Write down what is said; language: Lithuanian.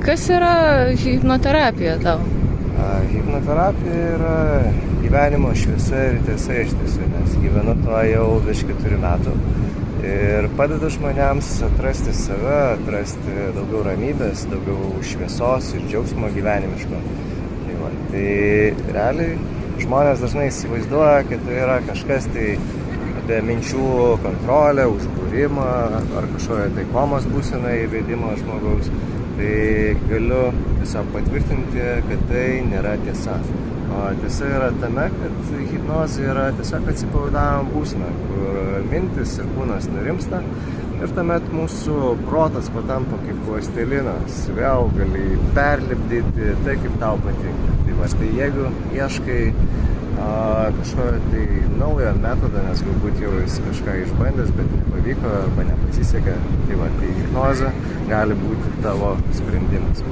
Kas yra hipnoterapija tau? Hipnoterapija yra gyvenimo šviesa ir tiesa iš tiesų, nes gyvenu tuo jau virš 4 metų ir padedu žmonėms atrasti save, atrasti daugiau ramybės, daugiau šviesos ir džiaugsmo gyvenimiško. Tai realiai žmonės dažnai įsivaizduoja, kad tai yra kažkas tai apie minčių kontrolę, užbūrimą ar kažkokią tai komos būseną įvedimą žmogaus. Tai galiu tiesiog patvirtinti, kad tai nėra tiesa. O tiesa yra tame, kad hipnozė yra tiesiog atsipalaidavimo būsena, kur mintis ir kūnas nurimsta ir tuomet mūsų protas patampa kaip plastilinas, vėl gali perlipdyti tai, kaip tau patinka. Tai jeigu ieškai kažkokią tai naują metodą, nes galbūt jau esi kažką išbandęs, bet nepavyko arba nepasisekė, tai hipnozė gali būti tavo sprendimas.